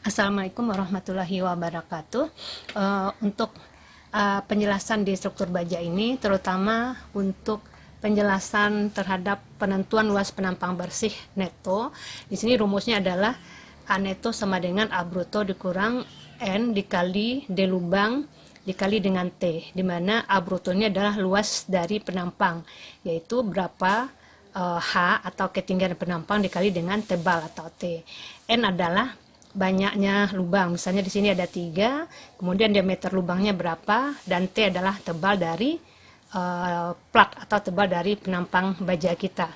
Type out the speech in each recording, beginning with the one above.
Assalamualaikum warahmatullahi wabarakatuh. Untuk penjelasan di struktur baja ini, terutama untuk penjelasan terhadap penentuan luas penampang bersih neto, di sini rumusnya adalah A neto sama dengan A bruto dikurang N dikali D lubang dikali dengan T, di mana A bruto ini adalah luas dari penampang, yaitu berapa H atau ketinggian penampang dikali dengan tebal atau T. N adalah banyaknya lubang, misalnya di sini ada 3, kemudian diameter lubangnya berapa, dan T adalah tebal dari plak atau tebal dari penampang baja kita.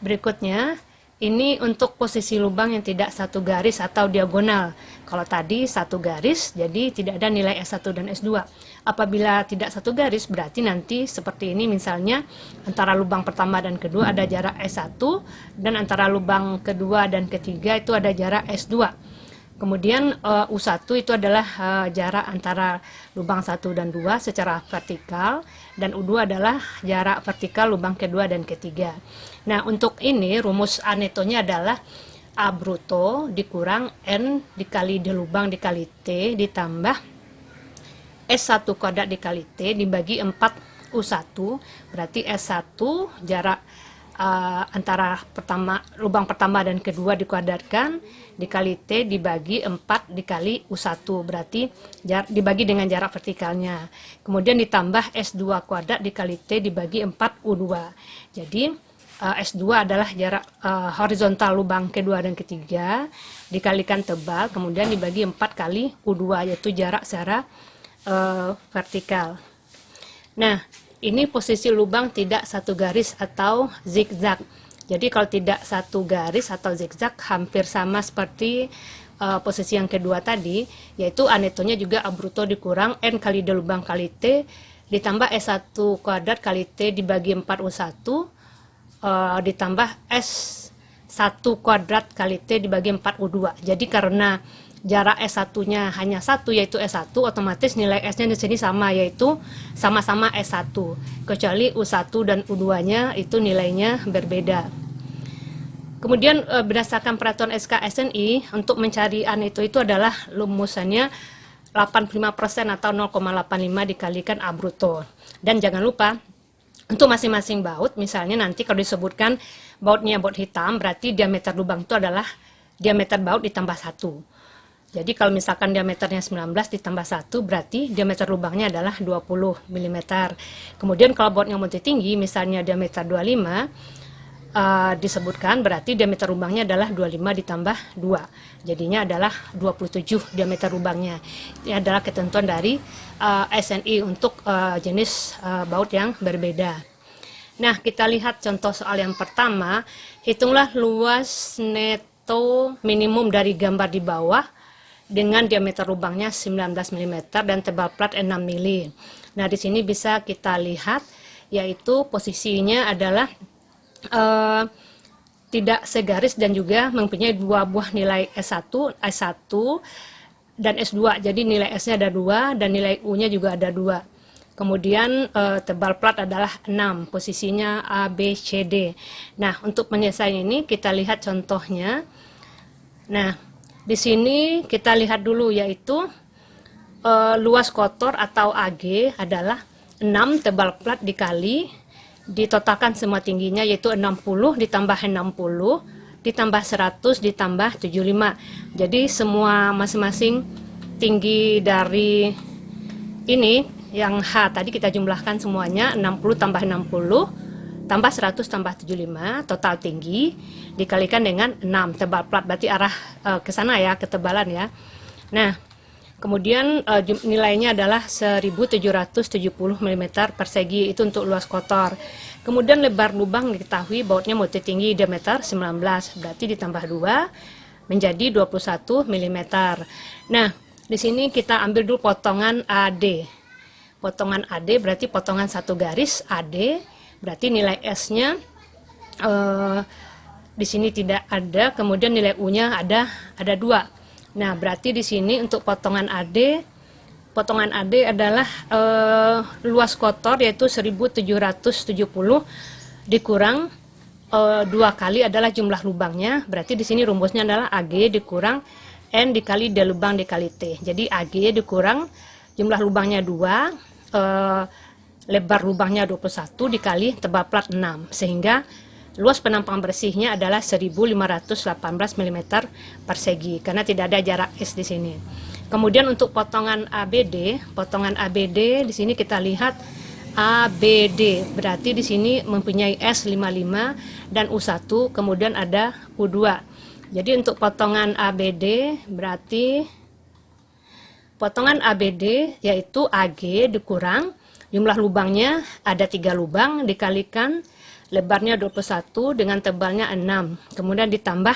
Berikutnya, ini untuk posisi lubang yang tidak satu garis atau diagonal. Kalau tadi satu garis, jadi tidak ada nilai S1 dan S2. Apabila tidak satu garis, berarti nanti seperti ini, misalnya antara lubang pertama dan kedua ada jarak S1, dan antara lubang kedua dan ketiga itu ada jarak S2. Kemudian U1 itu adalah jarak antara lubang 1 dan 2 secara vertikal, dan U2 adalah jarak vertikal lubang kedua dan ketiga. Nah, untuk ini rumus A netonya adalah A bruto dikurang N dikali D lubang dikali T ditambah S1 kuadrat dikali T dibagi 4 U1, berarti S1 jarak antara lubang pertama dan kedua dikuadratkan dikali T dibagi 4 dikali U1, berarti dibagi dengan jarak vertikalnya. Kemudian ditambah S2 kuadrat dikali T dibagi 4 U2. Jadi S2 adalah jarak horizontal lubang kedua dan ketiga dikalikan tebal, kemudian dibagi 4 kali U2, yaitu jarak secara vertikal. Nah, ini posisi lubang tidak satu garis atau zigzag. Jadi kalau tidak satu garis atau zigzag hampir sama seperti posisi yang kedua tadi, yaitu A netonya juga A bruto dikurang N kali D lubang kali T ditambah S1 kuadrat kali T dibagi 4 U1 ditambah S1 kuadrat kali T dibagi 4 U2. Jadi karena jarak S1-nya hanya satu, yaitu S1, otomatis nilai S-nya di sini sama, yaitu sama-sama S1. Kecuali U1 dan U2-nya itu nilainya berbeda. Kemudian berdasarkan peraturan SK SNI, untuk mencari A neto itu adalah rumusannya 85% atau 0,85 dikalikan A bruto. Dan jangan lupa, untuk masing-masing baut, misalnya nanti kalau disebutkan bautnya baut hitam, berarti diameter lubang itu adalah diameter baut ditambah 1. Jadi kalau misalkan diameternya 19 ditambah 1, berarti diameter lubangnya adalah 20 mm. Kemudian kalau bautnya multi tinggi, misalnya diameter 25, disebutkan berarti diameter lubangnya adalah 25 ditambah 2. Jadinya adalah 27 diameter lubangnya. Ini adalah ketentuan dari SNI untuk jenis baut yang berbeda. Nah, kita lihat contoh soal yang pertama. Hitunglah luas neto minimum dari gambar di bawah dengan diameter lubangnya 19 mm dan tebal plat 6 mm. Nah, di sini bisa kita lihat, yaitu posisinya adalah tidak segaris dan juga mempunyai dua buah nilai S1 dan S2. Jadi nilai S-nya ada 2 dan nilai U-nya juga ada 2. Kemudian tebal plat adalah 6, posisinya A, B, C, D. Nah, untuk penyelesaian ini kita lihat contohnya. Nah, di sini kita lihat dulu, yaitu luas kotor atau AG adalah 6 tebal plat dikali, ditotalkan semua tingginya, yaitu 60 ditambah 60 ditambah 100 ditambah 75. Jadi semua masing-masing tinggi dari ini yang H tadi kita jumlahkan semuanya, 60 tambah 60 tambah 100 tambah 75, total tinggi dikalikan dengan 6 tebal plat, berarti arah ke sana ya, ketebalan ya. Nah, kemudian nilainya adalah 1770 mm persegi, itu untuk luas kotor. Kemudian lebar lubang diketahui bautnya multi tinggi diameter 19, berarti ditambah 2 menjadi 21 mm. Nah, di sini kita ambil dulu potongan AD. Potongan AD berarti potongan satu garis AD, berarti nilai S-nya di sini tidak ada, kemudian nilai U-nya ada 2. Nah, berarti di sini untuk potongan AD adalah luas kotor, yaitu 1770 dikurang 2 kali adalah jumlah lubangnya. Berarti di sini rumusnya adalah AG dikurang N dikali D lubang dikali T. Jadi AG dikurang jumlah lubangnya 2, lebar lubangnya 21 dikali tebal plat 6, sehingga luas penampang bersihnya adalah 1518 mm persegi karena tidak ada jarak S di sini. Kemudian untuk potongan ABD di sini kita lihat ABD berarti di sini mempunyai S55 dan U1, kemudian ada U2. Jadi untuk potongan ABD berarti potongan ABD yaitu AG dikurang jumlah lubangnya ada 3 lubang dikalikan lebarnya 21 dengan tebalnya 6. Kemudian ditambah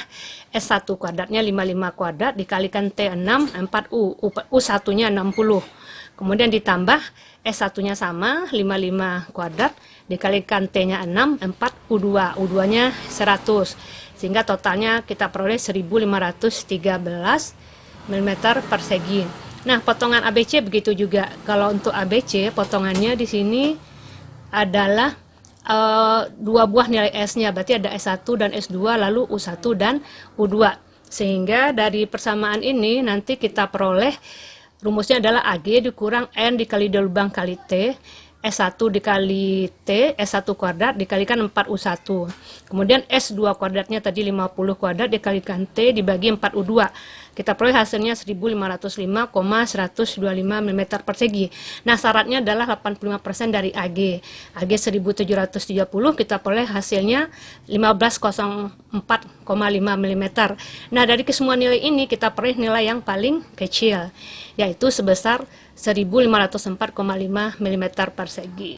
S1 kuadratnya 55 kuadrat dikalikan T6 4U. U1-nya 60. Kemudian ditambah S1-nya sama 55 kuadrat dikalikan T-nya 6 4 U2. U2-nya 100. Sehingga totalnya kita peroleh 1513 mm persegi. Nah, potongan ABC begitu juga. Kalau untuk ABC potongannya di sini adalah 2 buah nilai S-nya, berarti ada S1 dan S2, lalu U1 dan U2. Sehingga dari persamaan ini nanti kita peroleh rumusnya adalah AG dikurang N dikali D lubang kali T, S1 dikali T, S1 kuadrat dikalikan 4U1. Kemudian S2 kuadratnya tadi 50 kuadrat dikalikan T dibagi 4U2. Kita peroleh hasilnya 1505,125 mm persegi. Nah, syaratnya adalah 85% dari AG. AG 1770 kita peroleh hasilnya 1504,5 mm. Nah, dari kesemua nilai ini kita peroleh nilai yang paling kecil, yaitu sebesar 1504,5 mm persegi.